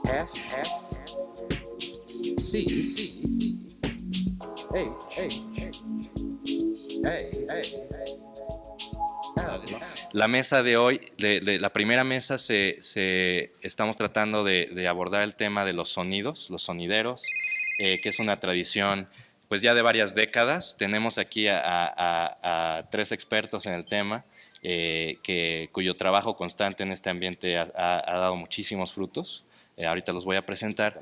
S C H A L. La mesa de hoy, la primera mesa, estamos tratando de abordar el tema de los sonidos, los sonideros, que es una tradición pues ya de varias décadas. Tenemos aquí a tres expertos en el tema, cuyo trabajo constante en este ambiente ha dado muchísimos frutos. Ahorita los voy a presentar.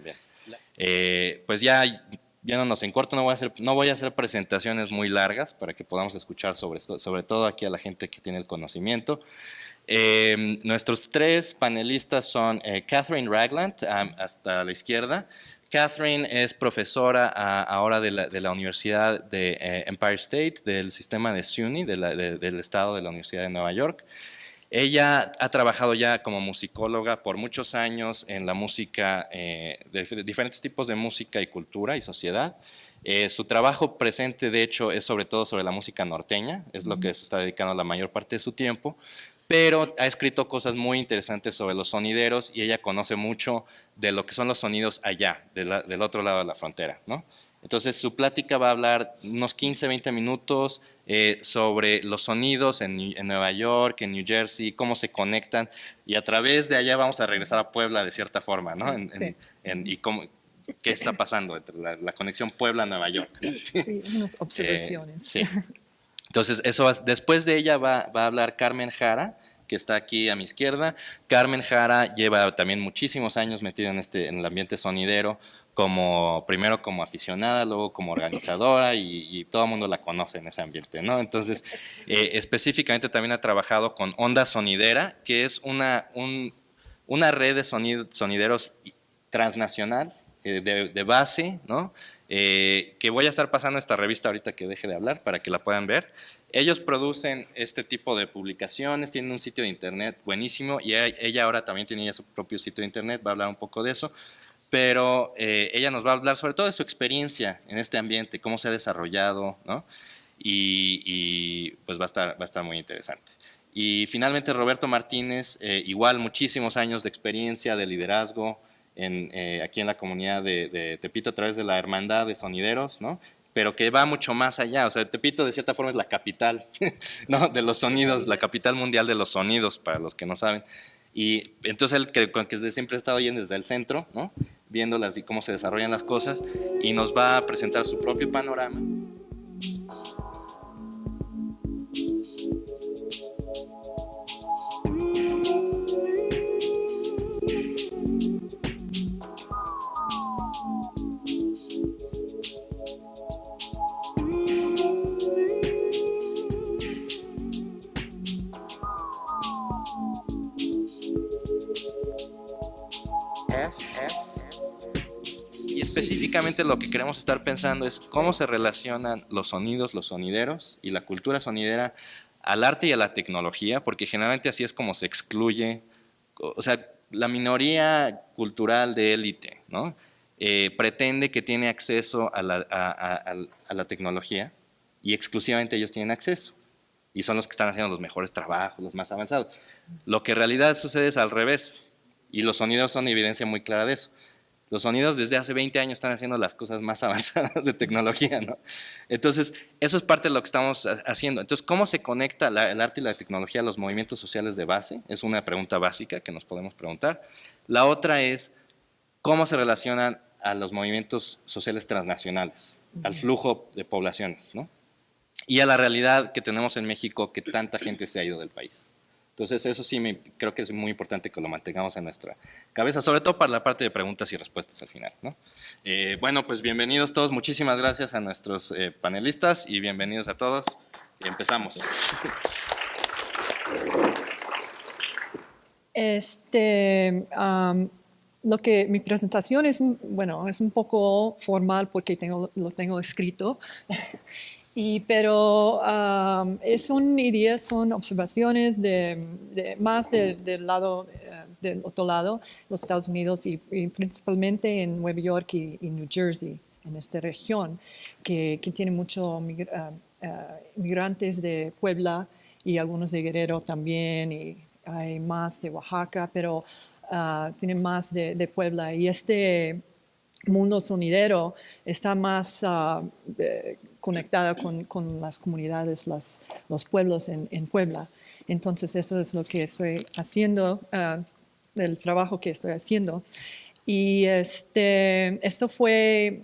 Pues ya nos en corto, no voy a hacer presentaciones muy largas para que podamos escuchar sobre todo aquí a la gente que tiene el conocimiento. Nuestros tres panelistas son Catherine Ragland, hasta la izquierda. Catherine es profesora ahora de la Universidad de Empire State, del sistema de SUNY, del estado de la Universidad de Nueva York. Ella ha trabajado ya como musicóloga por muchos años en la música, de diferentes tipos de música y cultura y sociedad. Su trabajo presente, de hecho, es sobre todo sobre la música norteña, es lo que se está dedicando la mayor parte de su tiempo, pero ha escrito cosas muy interesantes sobre los sonideros y ella conoce mucho de lo que son los sonidos allá, del otro lado de la frontera, ¿no? Entonces su plática va a hablar unos 15, 20 minutos sobre los sonidos en Nueva York, en New Jersey, cómo se conectan, y a través de allá vamos a regresar a Puebla de cierta forma, ¿no? Y qué está pasando entre la conexión Puebla-Nueva York. Sí, unas observaciones. Sí. Entonces, después de ella va a hablar Carmen Jara, que está aquí a mi izquierda. Carmen Jara lleva también muchísimos años metida en el ambiente sonidero, primero como aficionada, luego como organizadora, y todo el mundo la conoce en ese ambiente, ¿no? Entonces, específicamente también ha trabajado con Onda Sonidera, que es una red de sonideros transnacional, de base, ¿no? Que voy a estar pasando esta revista ahorita que deje de hablar para que la puedan ver. Ellos producen este tipo de publicaciones, tienen un sitio de internet buenísimo, y ella ahora también tiene ya su propio sitio de internet, va a hablar un poco de eso. Pero ella nos va a hablar sobre todo de su experiencia en este ambiente, cómo se ha desarrollado, ¿no? Y pues va a estar muy interesante. Y finalmente Roberto Martínez, igual muchísimos años de experiencia, de liderazgo aquí en la comunidad de Tepito a través de la Hermandad de Sonideros, ¿no? Pero que va mucho más allá. O sea, Tepito de cierta forma es la capital, ¿no? De los sonidos, la capital mundial de los sonidos, para los que no saben. Y entonces él, que desde siempre ha estado yendo desde el centro, ¿no? Viendo cómo se desarrollan las cosas, y nos va a presentar su propio panorama. Y específicamente lo que queremos estar pensando es cómo se relacionan los sonidos, los sonideros y la cultura sonidera al arte y a la tecnología, porque generalmente así es como se excluye, o sea, la minoría cultural de élite, ¿no? Pretende que tiene acceso a la tecnología, y exclusivamente ellos tienen acceso, y son los que están haciendo los mejores trabajos, los más avanzados. Lo que en realidad sucede es al revés, y los sonidos son evidencia muy clara de eso. Los sonidos desde hace 20 años están haciendo las cosas más avanzadas de tecnología, ¿no? Entonces, eso es parte de lo que estamos haciendo. Entonces, ¿cómo se conecta el arte y la tecnología a los movimientos sociales de base? Es una pregunta básica que nos podemos preguntar. La otra es, ¿cómo se relacionan a los movimientos sociales transnacionales, al flujo de poblaciones, ¿no? Y a la realidad que tenemos en México, que tanta gente se ha ido del país. Entonces, eso sí creo que es muy importante que lo mantengamos en nuestra cabeza, sobre todo para la parte de preguntas y respuestas al final, ¿no? Bueno, pues bienvenidos todos, muchísimas gracias a nuestros panelistas y bienvenidos a todos. Empezamos. Mi presentación es, bueno, es un poco formal porque lo tengo escrito, pero son ideas, son observaciones más del lado, del otro lado, los Estados Unidos y principalmente en Nueva York y New Jersey, en esta región, que tiene muchos migrantes de Puebla y algunos de Guerrero también, y hay más de Oaxaca, pero tienen más de Puebla. Y este mundo sonidero está más conectada con las comunidades, los pueblos en Puebla. Entonces eso es lo que estoy haciendo, el trabajo que estoy haciendo. Y esto fue,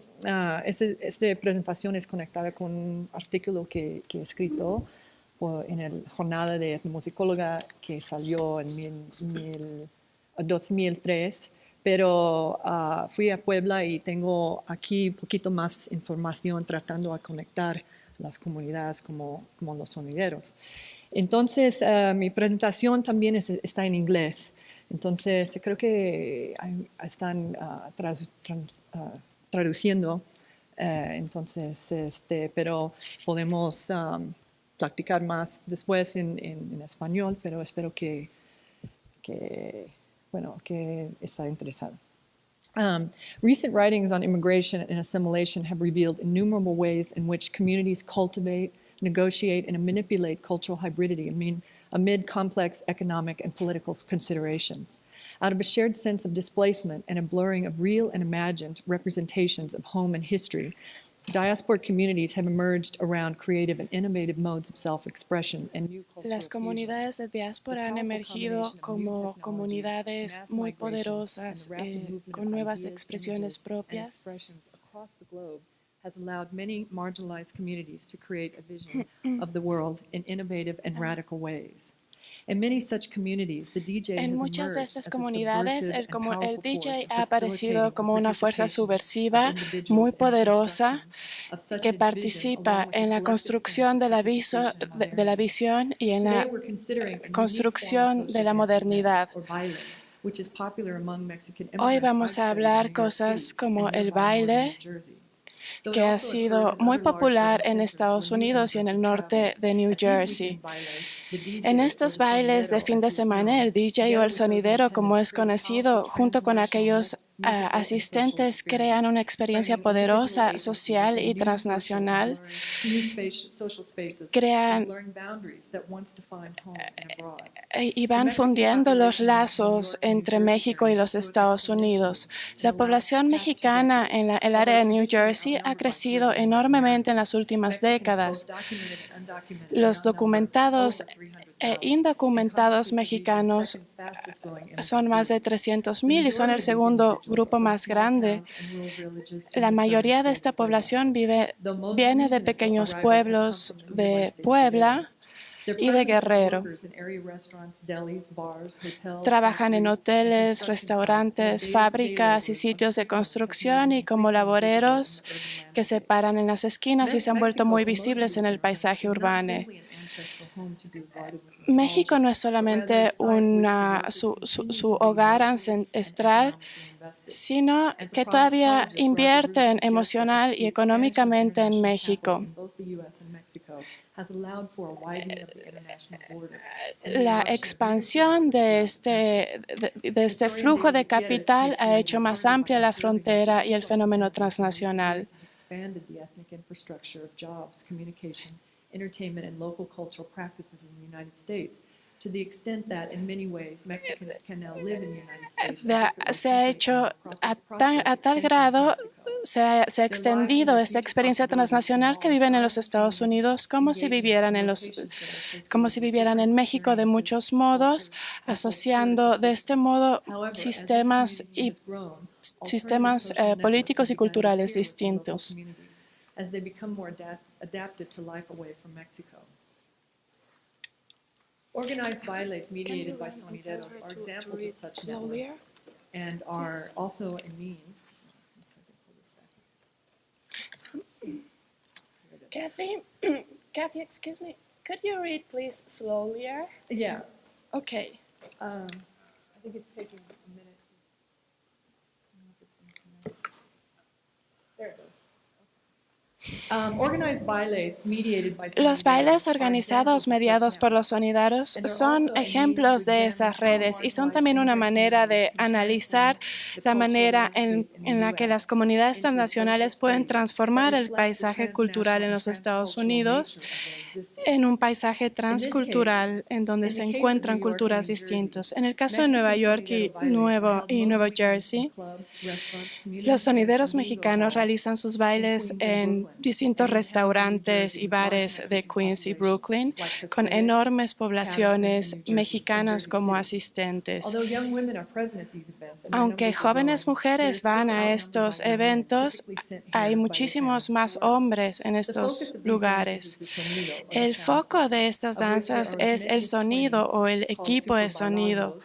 esta presentación es conectada con un artículo que he escrito en el Jornada de Etnomusicóloga que salió en 2003, pero fui a Puebla y tengo aquí un poquito más información tratando de conectar las comunidades como los sonideros. Entonces, mi presentación también está en inglés. Entonces, creo que están traduciendo. Entonces, pero podemos practicar más después en español, pero espero que está interesado. Recent writings on immigration and assimilation have revealed innumerable ways in which communities cultivate, negotiate, and manipulate cultural hybridity amid complex economic and political considerations. Out of a shared sense of displacement and a blurring of real and imagined representations of home and history, diaspora communities have emerged around creative and innovative modes of self-expression and new cultural Las comunidades de diáspora han emergido como comunidades muy poderosas con nuevas expresiones propias. Has allowed many marginalized communities to create a vision of the world in innovative and radical ways. In many such communities, the DJ En has muchas de emerged estas as a comunidades, subversive and powerful el DJ force ha aparecido facilitating como the una fuerza participation subversiva of individuals muy in the poderosa construction of such que a vision, participa along with the en la collective construcción sense de of la, participation and de la modernity. visión y en Today la we're considering a unique form of construcción de social la dance modernidad. event, or baile, which is popular among Mexican Hoy immigrants vamos a outside of hablar New York cosas City como and el nearby northern baile, New Jersey. que ha sido muy popular en Estados Unidos y en el norte de New Jersey. En estos bailes de fin de semana, el DJ o el sonidero, como es conocido, junto con aquellos asistentes, crean una experiencia poderosa, social y transnacional. Crean y van fundiendo los lazos entre México y los Estados Unidos. La población mexicana en el área de New Jersey ha crecido enormemente en las últimas décadas. Los documentados e indocumentados mexicanos son más de 300,000 y son el segundo grupo más grande. La mayoría de esta población viene de pequeños pueblos de Puebla y de Guerrero. Trabajan en hoteles, restaurantes, fábricas y sitios de construcción y como laboreros que se paran en las esquinas y se han vuelto muy visibles en el paisaje urbano. México no es solamente su hogar ancestral, sino que todavía invierten emocional y económicamente en México. La expansión de este flujo de capital ha hecho más amplia la frontera y el fenómeno transnacional. Entertainment and local cultural practices in the United States, to the extent that in many ways Mexicans can now live in the United States. Se ha hecho a tal grado, se ha extendido esta experiencia transnacional que viven en los Estados Unidos como si vivieran en México de muchos modos, asociando de este modo sistemas políticos y culturales distintos. As they become more adapted to life away from Mexico. Organized bailes mediated by sonideros are examples of such networks and are also a means. Kathy, excuse me. Could you read, please, slowlier? Yeah. Okay. I think it's taking a minute. Los bailes organizados mediados por los sonideros son ejemplos de esas redes y son también una manera de analizar la manera en la que las comunidades transnacionales pueden transformar el paisaje cultural en los Estados Unidos en un paisaje transcultural en donde se encuentran culturas distintas. En el caso de Nueva York y Nueva Jersey, los sonideros mexicanos realizan sus bailes en distintos restaurantes y bares de Queens y Brooklyn, con enormes poblaciones mexicanas como asistentes. Aunque jóvenes mujeres van a estos eventos, hay muchísimos más hombres en estos lugares. El foco de estas danzas es el sonido o el equipo de sonido,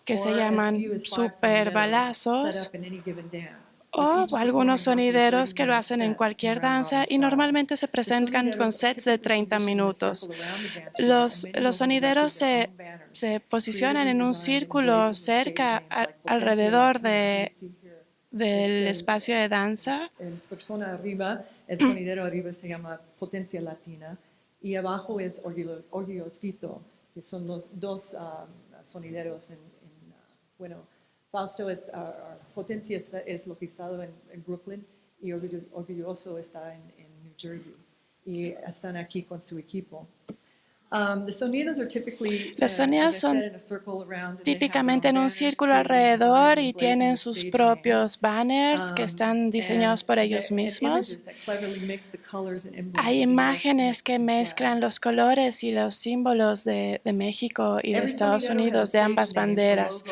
que se llaman superbalazos, o algunos sonideros que lo hacen en cualquier danza y normalmente se presentan con sets de 30 minutos. Los sonideros se posicionan en un círculo cerca, alrededor del espacio de danza. El sonidero arriba se llama Potencia Latina y abajo es Orgullosito, que son los dos sonideros bueno, Fausto Potencia es localizado en Brooklyn y Orgulloso está en New Jersey y están aquí con su equipo. Los sonidos son típicamente en un círculo alrededor y tienen sus propios banners que están diseñados por ellos mismos. Hay imágenes que mezclan los colores y los símbolos de México y de Estados Unidos, de ambas banderas.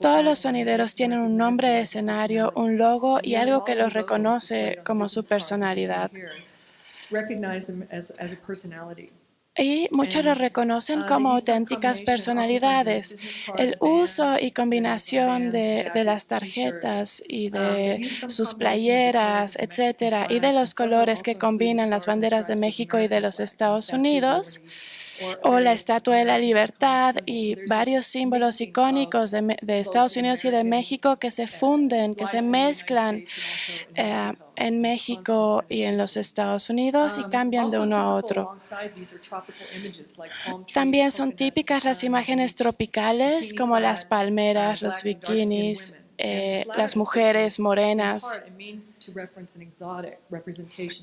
Todos los sonideros tienen un nombre de escenario, un logo y algo que los reconoce como su personalidad. Y muchos los reconocen como auténticas personalidades. El uso y combinación de las tarjetas y de sus playeras, etcétera, y de los colores que combinan las banderas de México y de los Estados Unidos, o la Estatua de la Libertad y varios símbolos icónicos de Estados Unidos y de México que se funden, que se mezclan en México y en los Estados Unidos y cambian de uno a otro. También son típicas las imágenes tropicales como las palmeras, los bikinis, las mujeres morenas.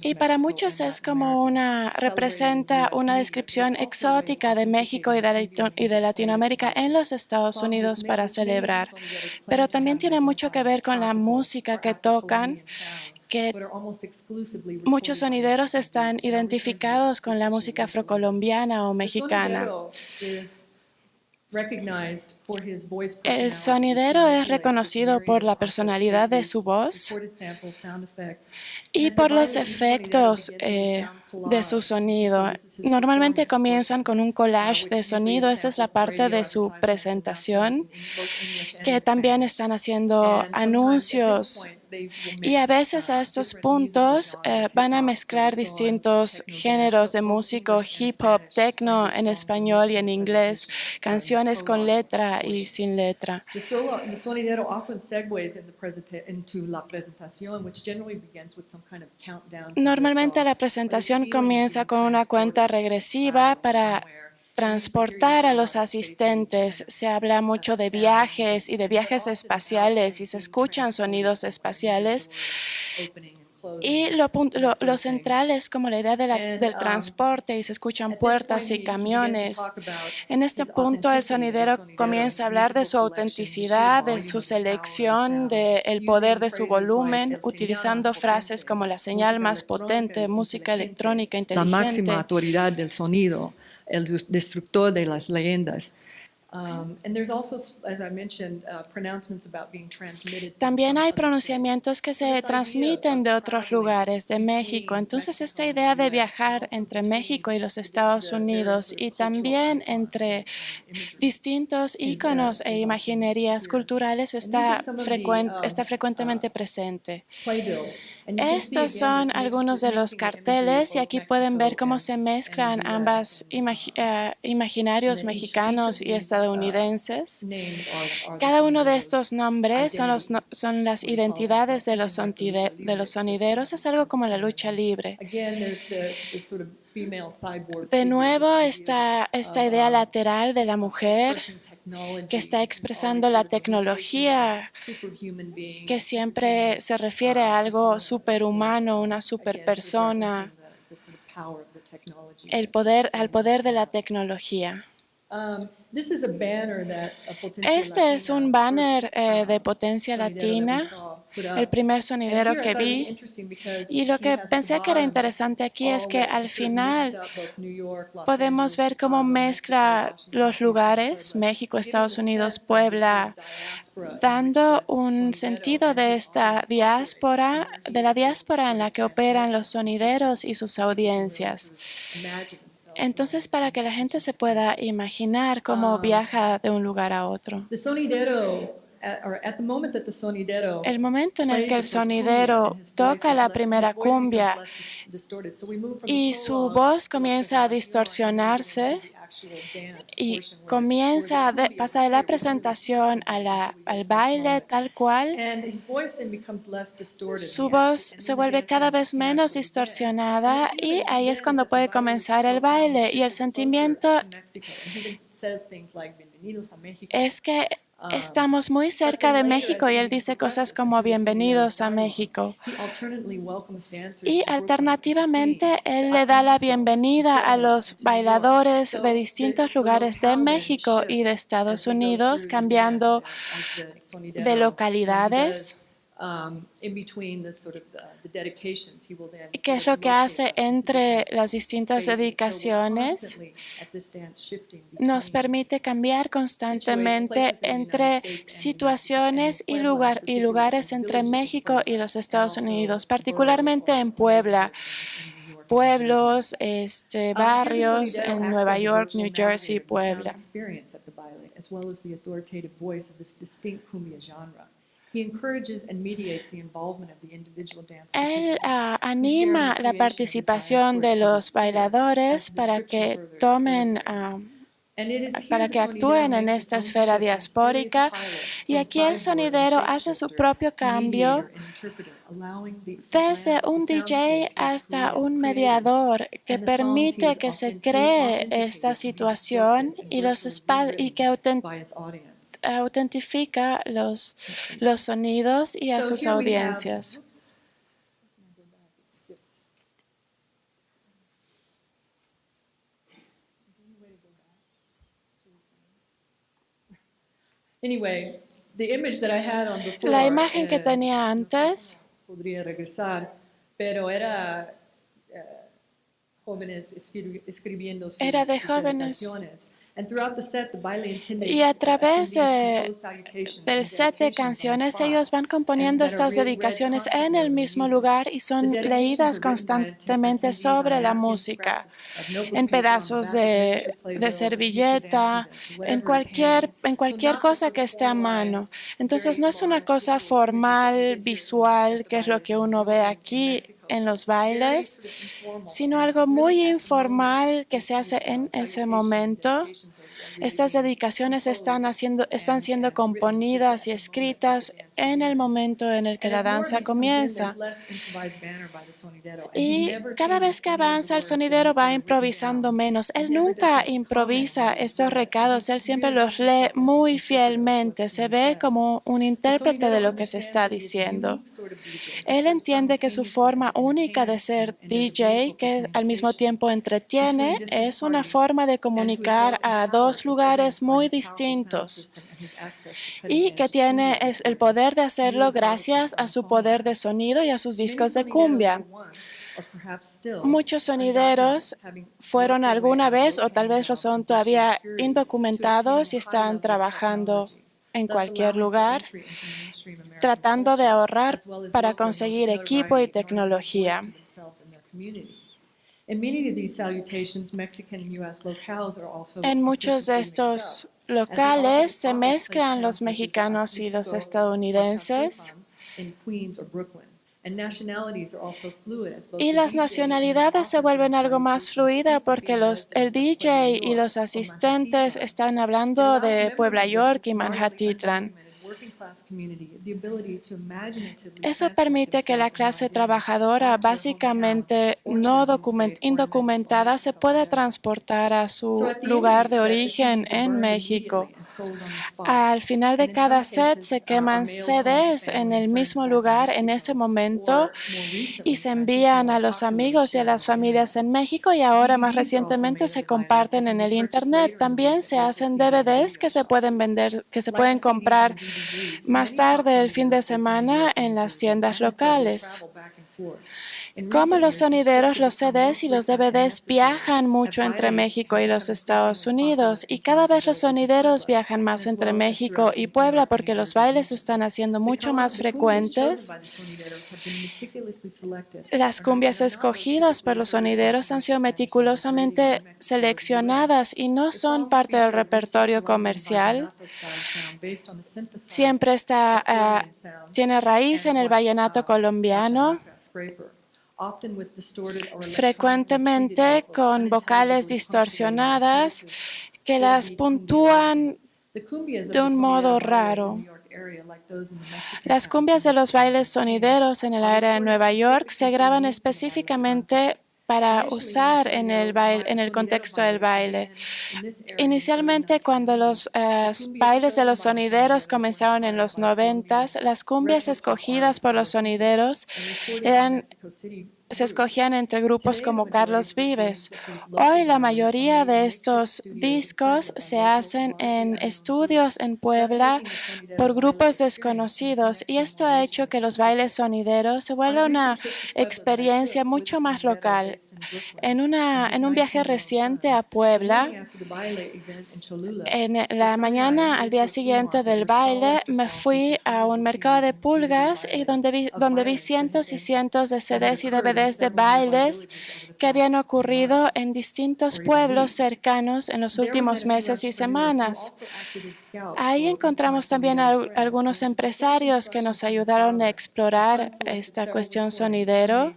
Y para muchos es como representa una descripción exótica de México y de Latinoamérica en los Estados Unidos para celebrar. Pero también tiene mucho que ver con la música que tocan, que muchos sonideros están identificados con la música afrocolombiana o mexicana. El sonidero es reconocido por la personalidad de su voz y por los efectos de su sonido. Normalmente comienzan con un collage de sonido, esa es la parte de su presentación, que también están haciendo anuncios. Y a veces a estos puntos van a mezclar distintos géneros de música, hip hop, techno en español y en inglés, canciones con letra y sin letra. The sonidero often segues into la presentación, which generally begins with some kind of countdown. Normalmente la presentación comienza con una cuenta regresiva para transportar a los asistentes. Se habla mucho de viajes y de viajes espaciales y se escuchan sonidos espaciales. Y lo central es como la idea del transporte y se escuchan puertas y camiones. En este punto el sonidero comienza a hablar de su autenticidad, de su selección, del poder de su volumen, utilizando frases como la señal más potente, música electrónica inteligente. La máxima autoridad del sonido, el destructor de las leyendas. También hay pronunciamientos que se transmiten de otros lugares de México. Entonces, esta idea de viajar entre México y los Estados Unidos y también entre distintos íconos e imaginerías culturales está frecuentemente presente. Estos son algunos de los carteles y aquí pueden ver cómo se mezclan ambas imaginarios mexicanos y estadounidenses. Cada uno de estos nombres son las identidades de los sonideros. Es algo como la lucha libre. De nuevo está esta idea lateral de la mujer que está expresando la tecnología, que siempre se refiere a algo superhumano, una superpersona, al poder de la tecnología. Este es un banner de Potencia Latina, el primer sonidero que vi, y lo que pensé que era interesante aquí es que al final podemos ver cómo mezcla los lugares, México, Estados Unidos, Puebla, dando un sentido de esta diáspora, de la diáspora en la que operan los sonideros y sus audiencias. Entonces, para que la gente se pueda imaginar cómo viaja de un lugar a otro. El momento en el que el sonidero toca la primera cumbia y su voz comienza a distorsionarse y pasa de la presentación al baile tal cual, su voz se vuelve cada vez menos distorsionada y ahí es cuando puede comenzar el baile. Y el sentimiento es que estamos muy cerca de México y él dice cosas como bienvenidos a México. Y alternativamente él le da la bienvenida a los bailadores de distintos lugares de México y de Estados Unidos, cambiando de localidades. ¿Qué es lo que hace entre las distintas dedicaciones? Nos permite cambiar constantemente entre situaciones y lugares entre México y los Estados Unidos, particularmente en Puebla, pueblos, barrios en Nueva York, New Jersey, Puebla. Él anima la participación de los bailadores para que actúen en esta esfera diaspórica, y aquí el sonidero hace su propio cambio desde un DJ hasta un mediador que permite que se cree esta situación y que autentifica los sonidos y a sus audiencias. La imagen que tenía antes podría regresar, pero era jóvenes escribiendo sus dedicaciones. Y a través del set de canciones, ellos van componiendo estas dedicaciones en el mismo lugar y son leídas constantemente sobre la música, en pedazos de servilleta, en cualquier cosa que esté a mano. Entonces, no es una cosa formal, visual, que es lo que uno ve aquí en los bailes, sino algo muy informal que se hace en ese momento. Estas dedicaciones están siendo componidas y escritas en el momento en el que la danza comienza. Y cada vez que avanza, el sonidero va improvisando menos. Él nunca improvisa estos recados, él siempre los lee muy fielmente. Se ve como un intérprete de lo que se está diciendo. Él entiende que su forma única de ser DJ, que al mismo tiempo entretiene, es una forma de comunicar a dos lugares muy distintos y que tiene el poder de hacerlo gracias a su poder de sonido y a sus discos de cumbia. Muchos sonideros fueron alguna vez o tal vez lo son todavía indocumentados y están trabajando en cualquier lugar, tratando de ahorrar para conseguir equipo y tecnología. En muchos de estos locales se mezclan los mexicanos y los estadounidenses. Y las nacionalidades se vuelven algo más fluida porque el DJ y los asistentes están hablando de Puebla, York y Manhattan. Eso permite que la clase trabajadora, básicamente no indocumentada, se pueda transportar a su lugar de origen en México. Al final de cada set se queman CDs en el mismo lugar en ese momento y se envían a los amigos y a las familias en México, y ahora más recientemente se comparten en el Internet. También se hacen DVDs que se pueden vender, que se pueden comprar más tarde el fin de semana en las tiendas locales. Como los sonideros, los CDs y los DVDs viajan mucho entre México y los Estados Unidos, y cada vez los sonideros viajan más entre México y Puebla porque los bailes se están haciendo mucho más frecuentes. Las cumbias escogidas por los sonideros han sido meticulosamente seleccionadas y no son parte del repertorio comercial. Siempre tiene raíz en el vallenato colombiano, frecuentemente con vocales distorsionadas que las puntúan de un modo raro. Las cumbias de los bailes sonideros en el área de Nueva York se graban específicamente para usar en el contexto del baile. Inicialmente, cuando los bailes de los sonideros comenzaron en los 90s, las cumbias escogidas por los sonideros se escogían entre grupos como Carlos Vives. Hoy la mayoría de estos discos se hacen en estudios en Puebla por grupos desconocidos, y esto ha hecho que los bailes sonideros se vuelvan una experiencia mucho más local. En un viaje reciente a Puebla, en la mañana al día siguiente del baile, me fui a un mercado de pulgas y donde vi cientos y cientos de CDs y DVDs de bailes que habían ocurrido en distintos pueblos cercanos en los últimos meses y semanas. Ahí encontramos también a algunos empresarios que nos ayudaron a explorar esta cuestión sonidero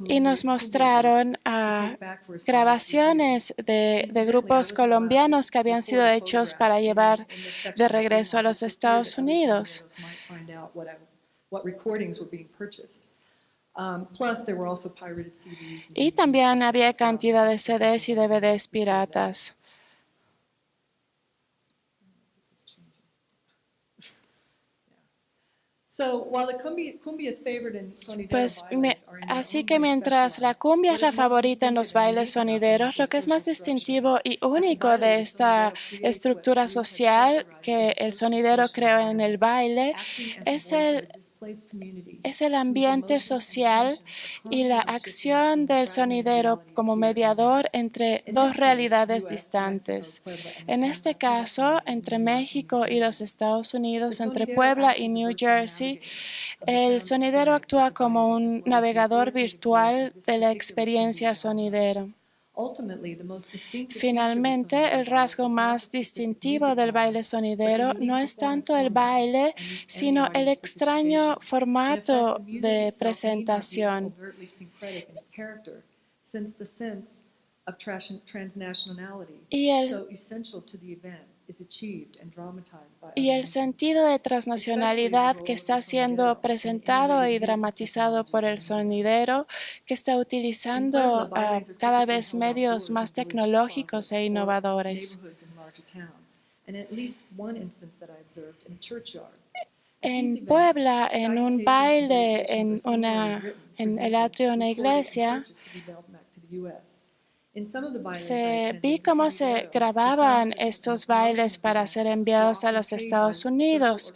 y nos mostraron grabaciones de grupos colombianos que habían sido hechos para llevar de regreso a los Estados Unidos. Y también había cantidad de CDs y DVDs piratas. Pues así que mientras la cumbia es la favorita en los bailes sonideros, lo que es más distintivo y único de esta estructura social que el sonidero creó en el baile es el ambiente social y la acción del sonidero como mediador entre dos realidades distantes. En este caso, entre México y los Estados Unidos, entre Puebla y New Jersey, el sonidero actúa como un navegador virtual de la experiencia sonidero. Finalmente, el rasgo más distintivo del baile sonidero no es tanto el baile, sino el extraño formato de presentación. Y el sentido de transnacionalidad que está siendo presentado y dramatizado por el sonidero, que está utilizando cada vez medios más tecnológicos e innovadores. En Puebla, en un baile, en el atrio de una iglesia, vi cómo se grababan estos bailes para ser enviados a los Estados Unidos,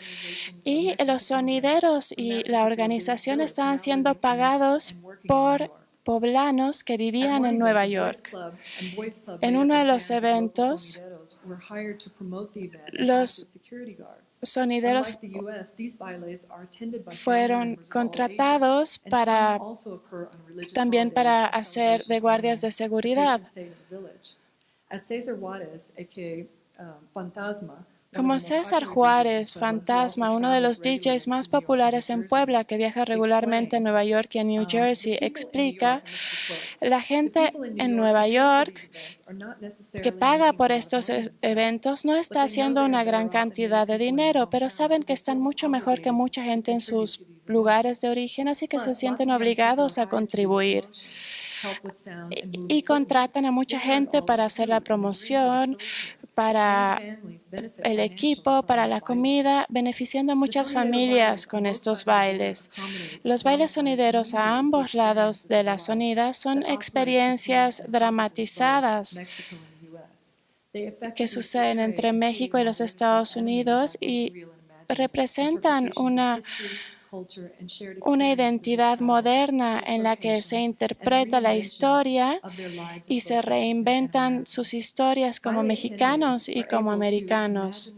y los sonideros y la organización estaban siendo pagados por poblanos que vivían en Nueva York. En uno de los eventos, los sonideros fueron contratados también para hacer de guardias de seguridad. Como César Juárez, Fantasma, uno de los DJs más populares en Puebla, que viaja regularmente a Nueva York y a New Jersey, explica, la gente en Nueva York que paga por estos eventos no está haciendo una gran cantidad de dinero, pero saben que están mucho mejor que mucha gente en sus lugares de origen, así que se sienten obligados a contribuir. Y contratan a mucha gente para hacer la promoción, para el equipo, para la comida, beneficiando a muchas familias con estos bailes. Los bailes sonideros a ambos lados de la sonida son experiencias dramatizadas que suceden entre México y los Estados Unidos y representan una identidad moderna en la que se interpreta la historia y se reinventan sus historias como mexicanos y como americanos.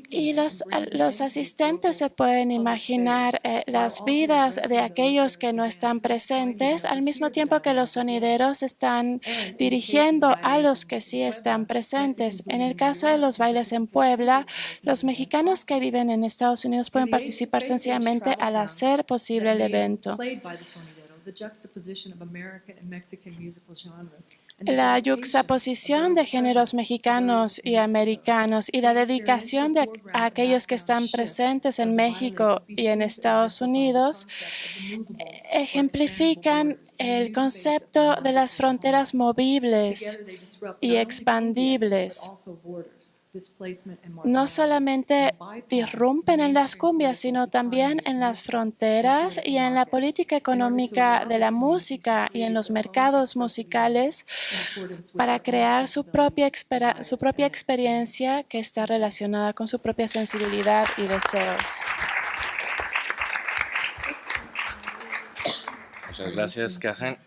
Y los asistentes se pueden imaginar las vidas de aquellos que no están presentes, al mismo tiempo que los sonideros están dirigiendo a los que sí están presentes. En el caso de los bailes en Puebla, los mexicanos que viven en Estados Unidos pueden participar sencillamente al hacer posible el evento. La yuxtaposición de géneros mexicanos y americanos y la dedicación a aquellos que están presentes en México y en Estados Unidos ejemplifican el concepto de las fronteras movibles y expandibles. No solamente disrumpen en las cumbias, sino también en las fronteras y en la política económica de la música y en los mercados musicales para crear su propia experiencia que está relacionada con su propia sensibilidad y deseos. Muchas gracias, Catherine.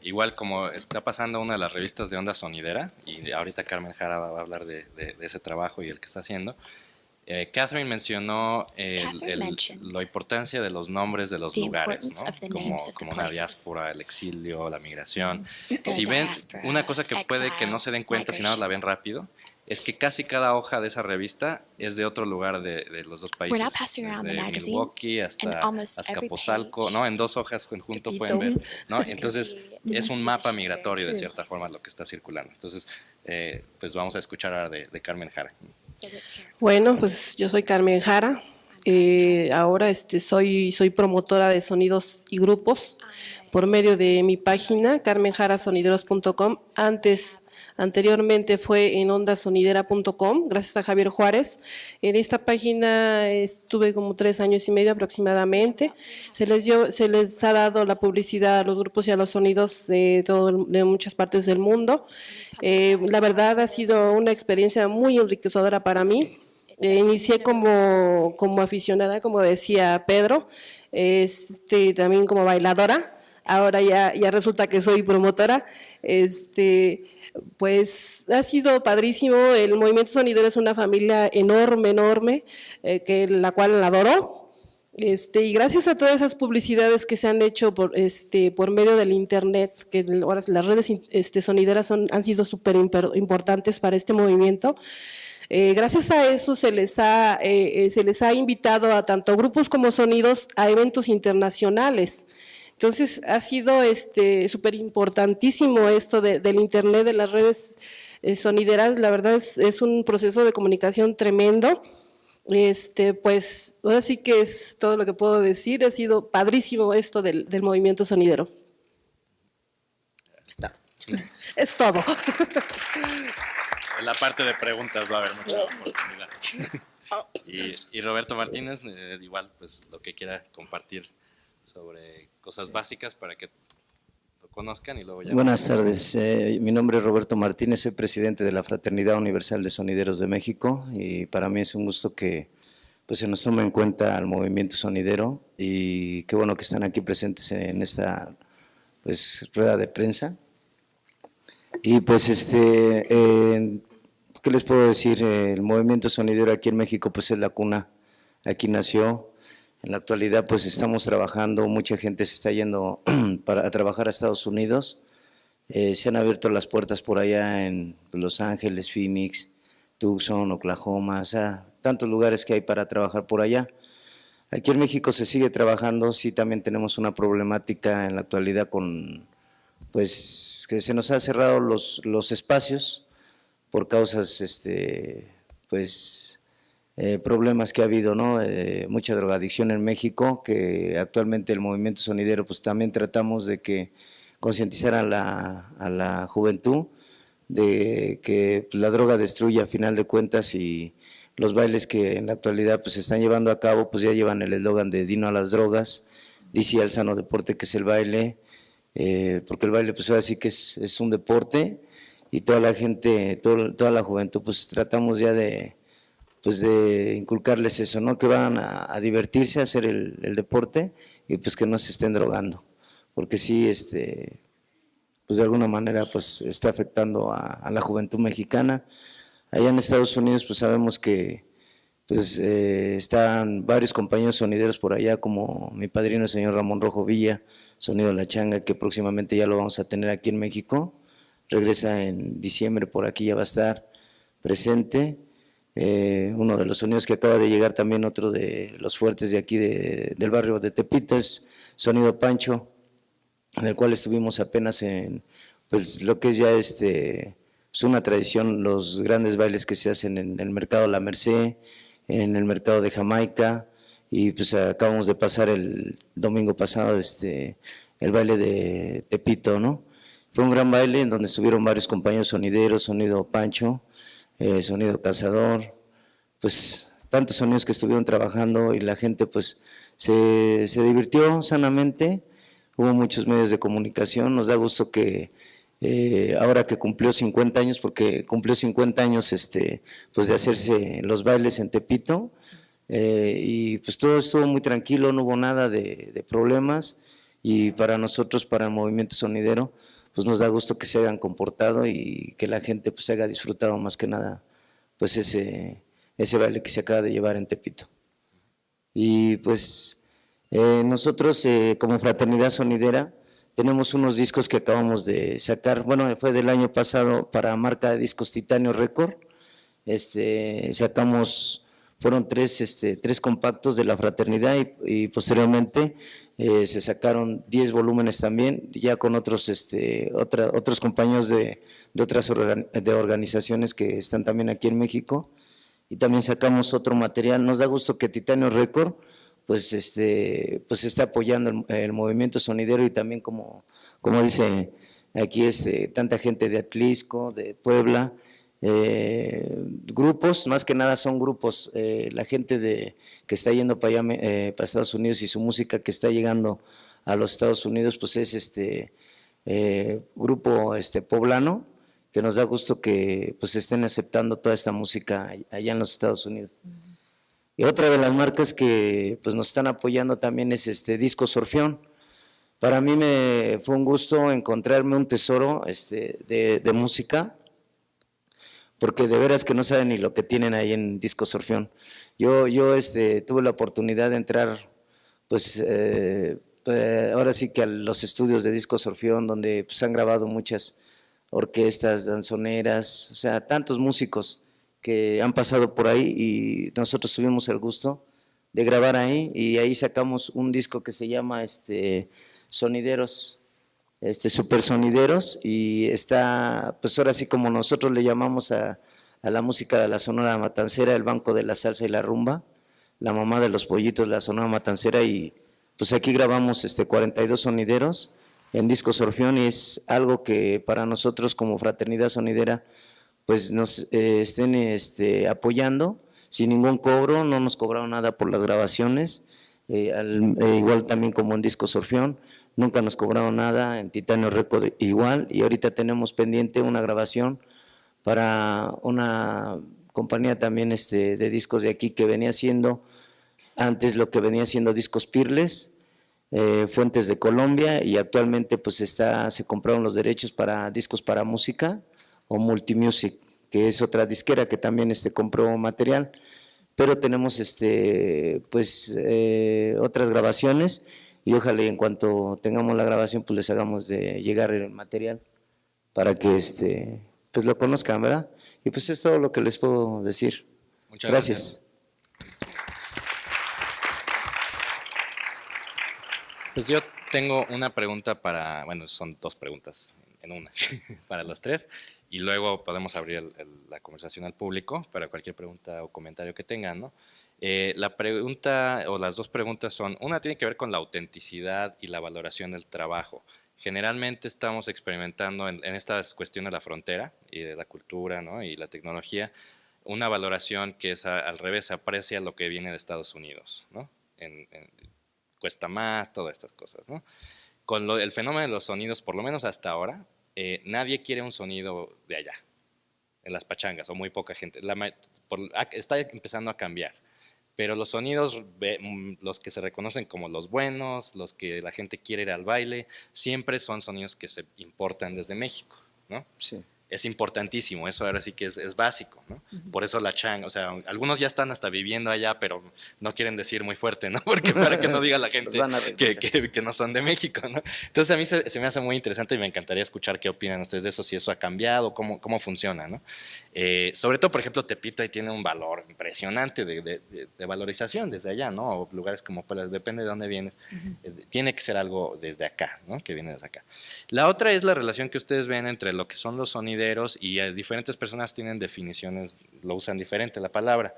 Igual como está pasando una de las revistas de onda sonidera, y ahorita Carmen Jara va a hablar de ese trabajo y el que está haciendo, Catherine mencionó la importancia de los nombres de los lugares, ¿no? Como la diáspora, el exilio, la migración. Si ven, una cosa que puede que no se den cuenta si nada más la ven rápido, es que casi cada hoja de esa revista es de otro lugar de los dos países. Desde Milwaukee hasta Azcapotzalco, ¿no? En 2 hojas junto pueden ver, ¿no? Entonces, es un mapa migratorio de cierta forma lo que está circulando. Entonces, pues vamos a escuchar ahora de Carmen Jara. Bueno, pues yo soy Carmen Jara. Ahora soy promotora de sonidos y grupos por medio de mi página carmenjarasonideros.com. Anteriormente fue en ondasonidera.com, gracias a Javier Juárez. En esta página estuve como 3 años y medio aproximadamente. Se les ha dado la publicidad a los grupos y a los sonidos de muchas partes del mundo. La verdad ha sido una experiencia muy enriquecedora para mí. Inicié como aficionada, como decía Pedro, también como bailadora. Ahora ya resulta que soy promotora. Pues ha sido padrísimo. El movimiento sonidero es una familia enorme, la cual adoro. Y gracias a todas esas publicidades que se han hecho por medio del internet, que ahora las redes sonideras han sido súper importantes para este movimiento. Gracias a eso se les ha invitado a tanto grupos como sonidos a eventos internacionales. Entonces, ha sido súper importantísimo esto del internet, de las redes sonideras. La verdad es un proceso de comunicación tremendo. Pues, ahora sí que es todo lo que puedo decir. Ha sido padrísimo esto del movimiento sonidero. Es todo. En la parte de preguntas va a haber mucha oportunidad. Y Roberto Martínez, igual, pues lo que quiera compartir sobre cosas básicas para que lo conozcan y luego ya. Buenas tardes, mi nombre es Roberto Martínez, soy presidente de la Fraternidad Universal de Sonideros de México y para mí es un gusto que pues, se nos tome en cuenta al movimiento sonidero y qué bueno que están aquí presentes en esta pues, rueda de prensa. Y pues ¿qué les puedo decir? El movimiento sonidero aquí en México pues es la cuna, aquí nació. En la actualidad pues estamos trabajando, mucha gente se está yendo a trabajar a Estados Unidos Se han abierto las puertas por allá en Los Ángeles, Phoenix, Tucson, Oklahoma, o sea, tantos lugares que hay para trabajar por allá. Aquí en México se sigue trabajando, sí también tenemos una problemática en la actualidad con, pues, que se nos han cerrado los espacios por causas, pues, problemas que ha habido, ¿no? Mucha drogadicción en México, que actualmente el movimiento sonidero, pues también tratamos de que concientizar a la juventud de que pues, la droga destruye a final de cuentas, y los bailes que en la actualidad pues se están llevando a cabo pues ya llevan el eslogan de Dino a las drogas, dice al sano deporte, que es el baile, porque el baile pues ahora sí que es un deporte, y toda la gente, toda la juventud pues tratamos ya de inculcarles eso, ¿no? Que van a divertirse, a hacer el deporte, y pues que no se estén drogando, porque sí, pues de alguna manera pues está afectando a la juventud mexicana. Allá en Estados Unidos pues sabemos que pues, están varios compañeros sonideros por allá, como mi padrino el señor Ramón Rojo Villa, Sonido La Changa, que próximamente ya lo vamos a tener aquí en México, regresa en diciembre, por aquí ya va a estar presente. Uno de los sonidos que acaba de llegar también, otro de los fuertes de aquí del barrio de Tepito, es Sonido Pancho, en el cual estuvimos apenas en pues lo que es ya es una tradición, los grandes bailes que se hacen en el mercado La Merced, en el mercado de Jamaica, y pues acabamos de pasar el domingo pasado el baile de Tepito, ¿no? Fue un gran baile en donde estuvieron varios compañeros sonideros, Sonido Pancho, Sonido Cazador, pues tantos sonidos que estuvieron trabajando, y la gente pues se divirtió sanamente. Hubo muchos medios de comunicación, nos da gusto que ahora que cumplió 50 años, porque cumplió 50 años pues de hacerse los bailes en Tepito, y pues todo estuvo muy tranquilo, no hubo nada de problemas, y para nosotros, para el movimiento sonidero, pues nos da gusto que se hayan comportado y que la gente pues haya disfrutado más que nada pues ese baile que se acaba de llevar en Tepito. Y pues nosotros como Fraternidad Sonidera tenemos unos discos que acabamos de sacar, bueno, fue del año pasado para marca de discos Titanio Record. Sacamos, fueron tres compactos de la Fraternidad, y posteriormente se sacaron 10 volúmenes también, ya con otros compañeros de otras organizaciones que están también aquí en México, y también sacamos otro material. Nos da gusto que Titanio Record pues está apoyando el movimiento sonidero, y también como dice aquí tanta gente de Atlisco, de Puebla, grupos, más que nada son grupos, la gente que está yendo para allá, para Estados Unidos, y su música que está llegando a los Estados Unidos, pues es grupo poblano, que nos da gusto que pues estén aceptando toda esta música allá en los Estados Unidos. Y otra de las marcas que pues nos están apoyando también es Discos Orfeón. Para mí fue un gusto encontrarme un tesoro de música, porque de veras que no saben ni lo que tienen ahí en Discos Orfeón. Yo tuve la oportunidad de entrar, pues ahora sí que a los estudios de Discos Orfeón, donde pues han grabado muchas orquestas, danzoneras, o sea, tantos músicos que han pasado por ahí, y nosotros tuvimos el gusto de grabar ahí, y ahí sacamos un disco que se llama Sonideros, Super Sonideros, y está, pues ahora sí como nosotros le llamamos a la música de la Sonora Matancera, el banco de la salsa y la rumba, la mamá de los pollitos de la Sonora Matancera, y pues aquí grabamos 42 sonideros en Discos Orfeón, y es algo que para nosotros como Fraternidad Sonidera pues nos estén apoyando sin ningún cobro, no nos cobraron nada por las grabaciones, igual también como en Discos Orfeón, nunca nos cobraron nada, en Titanio Record igual, y ahorita tenemos pendiente una grabación para una compañía también de discos de aquí que venía siendo antes lo que venía siendo Discos Pirles, Fuentes de Colombia, y actualmente pues se compraron los derechos para Discos para Música o Multimusic, que es otra disquera que también compró material, pero tenemos otras grabaciones, y ojalá en cuanto tengamos la grabación pues les hagamos de llegar el material para que pues lo conozcan, ¿verdad? Y pues es todo lo que les puedo decir. Muchas gracias. Gracias. Pues yo tengo una pregunta para, bueno, son dos preguntas en una, para los tres, y luego podemos abrir la conversación al público para cualquier pregunta o comentario que tengan, ¿no? La pregunta, o las dos preguntas son, una tiene que ver con la autenticidad y la valoración del trabajo. Generalmente estamos experimentando en esta cuestión de la frontera y de la cultura, ¿no? Y la tecnología, una valoración que es al revés, se aprecia lo que viene de Estados Unidos, ¿no? Cuesta más, todas estas cosas, ¿no? Con el fenómeno de los sonidos, por lo menos hasta ahora, nadie quiere un sonido de allá, en las pachangas, o muy poca gente. Está empezando a cambiar, pero los sonidos, los que se reconocen como los buenos, los que la gente quiere ir al baile, siempre son sonidos que se importan desde México, ¿no? Sí. Es importantísimo, eso ahora sí que es básico, ¿no? Por eso la changa, o sea, algunos ya están hasta viviendo allá, pero no quieren decir muy fuerte, ¿no? Porque para que no diga la gente que no son de México, ¿no? Entonces a mí se me hace muy interesante y me encantaría escuchar qué opinan ustedes de eso, si eso ha cambiado, cómo funciona, ¿no? Sobre todo, por ejemplo, Tepito ahí tiene un valor impresionante de valorización desde allá, ¿no? O lugares como Puebla, depende de dónde vienes, tiene que ser algo desde acá, ¿no? Que viene desde acá. La otra es la relación que ustedes ven entre lo que son los sonidos y diferentes personas tienen definiciones, lo usan diferente la palabra.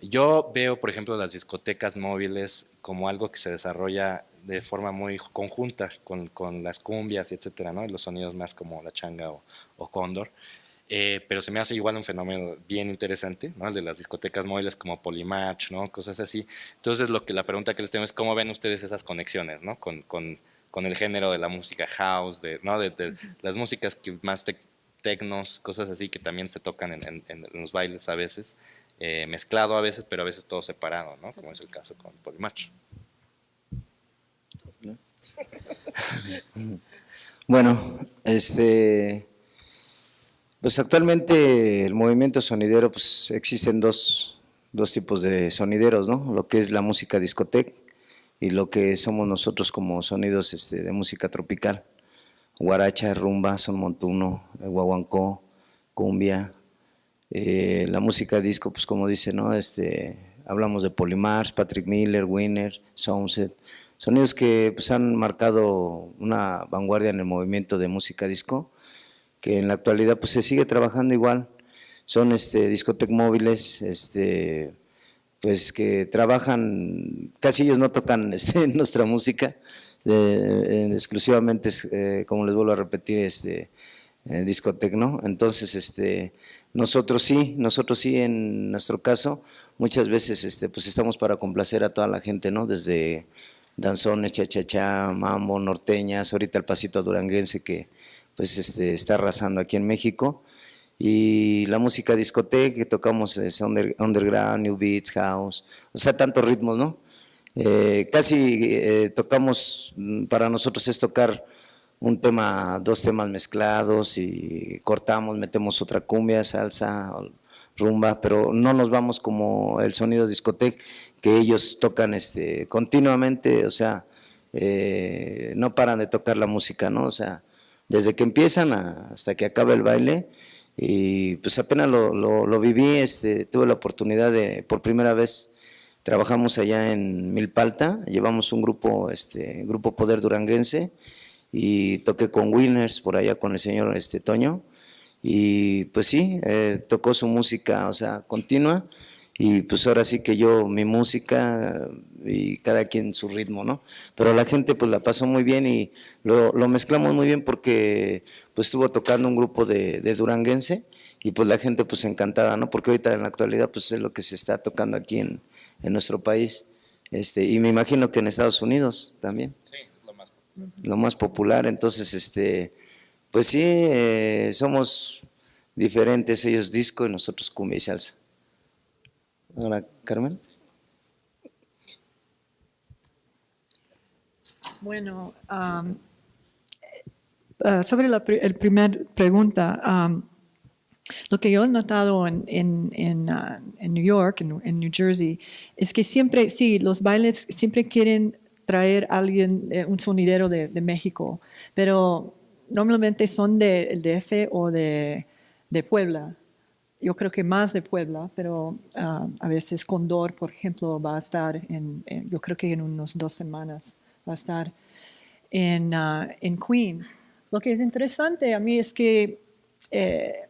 Yo veo, por ejemplo, las discotecas móviles como algo que se desarrolla de forma muy conjunta con las cumbias, etcétera, ¿no? Y los sonidos más como la changa o cóndor. Pero se me hace igual un fenómeno bien interesante, ¿no? El de las discotecas móviles como Polymatch, ¿no? Cosas así. Entonces, la pregunta que les tengo es cómo ven ustedes esas conexiones, ¿no? Con el género de la música house, ¿no? de las músicas que más tecnos, cosas así que también se tocan en los bailes a veces, mezclado a veces, pero a veces todo separado, ¿no? Como es el caso con Polymatch. Bueno, pues actualmente el movimiento sonidero, pues existen dos tipos de sonideros, ¿no? Lo que es la música discoteca y lo que somos nosotros como sonidos de música tropical. Guaracha, rumba, son montuno, guaguancó, cumbia, la música disco, pues como dice, ¿no? Hablamos de Polymarch, Patrick Miller, Winner, Soundset, sonidos que pues han marcado una vanguardia en el movimiento de música disco, que en la actualidad pues se sigue trabajando igual. Son discotecas móviles, pues que trabajan, casi ellos no tocan nuestra música, exclusivamente, como les vuelvo a repetir, discoteca, ¿no? Entonces, nosotros sí, en nuestro caso, muchas veces pues estamos para complacer a toda la gente, ¿no? Desde danzones, cha-cha-cha, mambo, norteñas, ahorita el pasito duranguense que pues está arrasando aquí en México, y la música discoteca que tocamos es underground, new beats, house, o sea, tantos ritmos, ¿no? Casi tocamos, para nosotros es tocar dos temas mezclados y cortamos, metemos otra cumbia, salsa, rumba, pero no nos vamos como el sonido discoteca que ellos tocan continuamente, o sea, no paran de tocar la música, ¿no? O sea, desde que empiezan hasta que acaba el baile. Y pues apenas lo viví, tuve la oportunidad por primera vez. Trabajamos allá en Milpalta, llevamos un grupo Poder Duranguense, y toqué con Winners por allá con el señor Toño, y pues sí, tocó su música, o sea, continua, y pues ahora sí que mi música y cada quien su ritmo, ¿no? Pero la gente pues la pasó muy bien y lo mezclamos muy bien porque pues estuvo tocando un grupo de duranguense y pues la gente pues encantada, ¿no? Porque ahorita en la actualidad pues es lo que se está tocando aquí en nuestro país, y me imagino que en Estados Unidos también. Sí, es lo más popular. Lo más popular, entonces, pues sí, somos diferentes, ellos disco y nosotros cumbia y salsa. Ahora, Carmen. Bueno, sobre la primera pregunta, lo que yo he notado en New York, en New Jersey, es que siempre, sí, los bailes siempre quieren traer a alguien, un sonidero de México, pero normalmente son del DF o de Puebla. Yo creo que más de Puebla, pero a veces Condor, por ejemplo, va a estar yo creo que en unas 2 semanas va a estar en Queens. Lo que es interesante a mí es que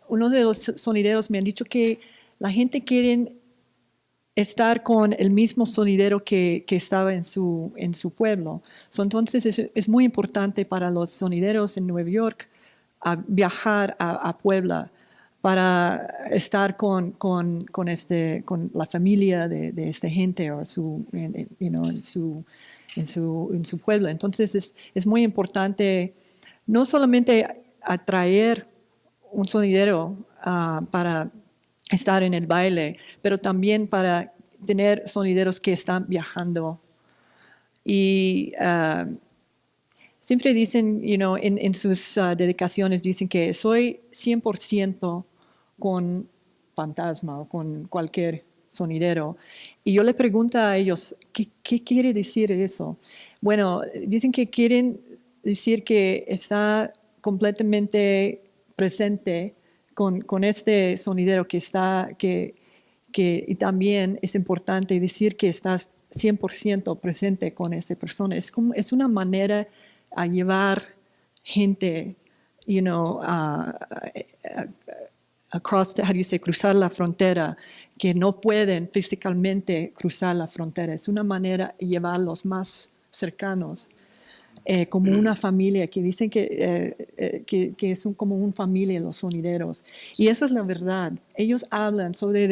uno de los sonideros me han dicho que la gente quiere estar con el mismo sonidero que estaba en su pueblo. Entonces es muy importante para los sonideros en Nueva York viajar a Puebla para estar con la familia de esta gente o en su pueblo. Entonces es muy importante no solamente atraer un sonidero para estar en el baile, pero también para tener sonideros que están viajando. Y siempre dicen, en sus dedicaciones, dicen que soy 100% con fantasma o con cualquier sonidero. Y yo le pregunto a ellos, ¿qué quiere decir eso? Bueno, dicen que quieren decir que está completamente presente con este sonidero y también es importante decir que estás 100% presente con esa persona. Es una manera a llevar gente, cruzar la frontera, que no pueden físicamente cruzar la frontera. Es una manera de llevarlos más cercanos. Como una familia, que dicen que son como una familia los sonideros. Y eso es la verdad. Ellos hablan sobre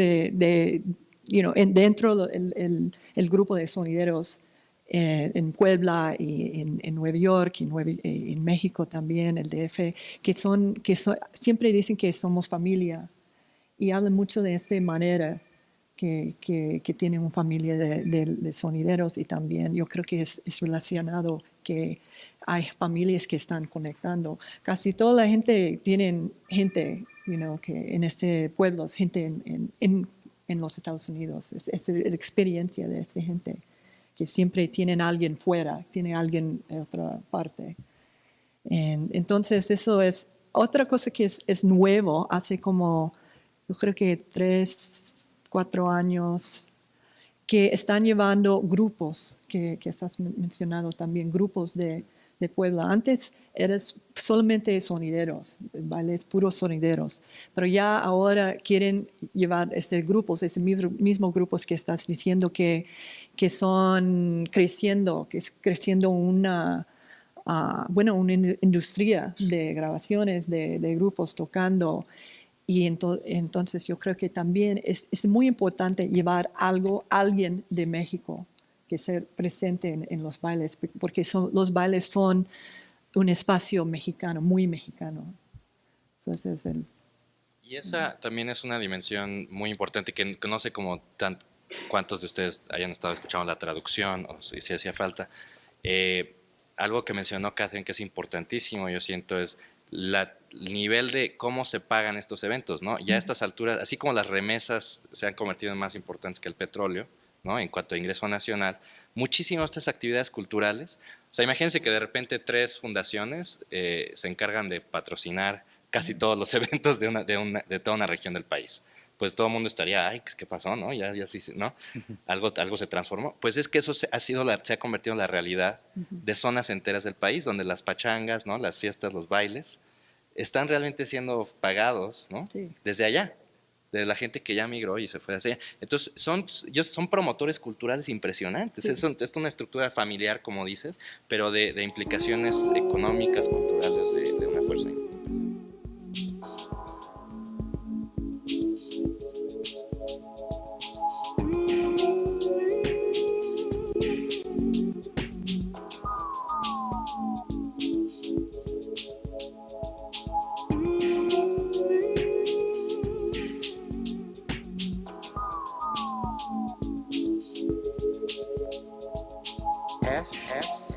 dentro del grupo de sonideros en Puebla y en Nueva York y en México también, el DF, siempre dicen que somos familia y hablan mucho de esta manera. Que tienen una familia de sonideros y también yo creo que es relacionado que hay familias que están conectando. Casi toda la gente tienen gente, que en este pueblo es gente en los Estados Unidos. Es la experiencia de esta gente, que siempre tienen a alguien fuera, tienen a alguien en otra parte. Entonces eso es otra cosa que es nuevo, hace como, yo creo que 3-4 años, que están llevando grupos, que has mencionado también, grupos de Puebla. Antes eras solamente sonideros, bailes puros sonideros, pero ya ahora quieren llevar esos mismos grupos que estás diciendo que son creciendo, que es creciendo una industria de grabaciones, de grupos tocando. Y entonces yo creo que también es muy importante llevar alguien de México que ser presente en los bailes, porque los bailes son un espacio mexicano, muy mexicano. Entonces Y esa también es una dimensión muy importante que no sé cuántos de ustedes hayan estado escuchando la traducción o si hacía falta. Algo que mencionó Catherine que es importantísimo, yo siento, es el nivel de cómo se pagan estos eventos, ¿no? Ya a estas alturas, así como las remesas se han convertido en más importantes que el petróleo, ¿no? En cuanto a ingreso nacional, muchísimas de estas actividades culturales, o sea, imagínense que de repente 3 fundaciones se encargan de patrocinar casi todos los eventos de toda una región del país. Pues todo el mundo estaría, ay, ¿qué pasó? ¿No? Ya sí, ¿no? Algo se transformó. Pues es que eso se ha convertido en la realidad de zonas enteras del país, donde las pachangas, ¿no? Las fiestas, los bailes, están realmente siendo pagados, ¿no? Sí. Desde allá, de la gente que ya migró y se fue hacia allá. Entonces, son promotores culturales impresionantes. Sí. Es una estructura familiar, como dices, pero de implicaciones económicas, culturales, de una fuerza importante. S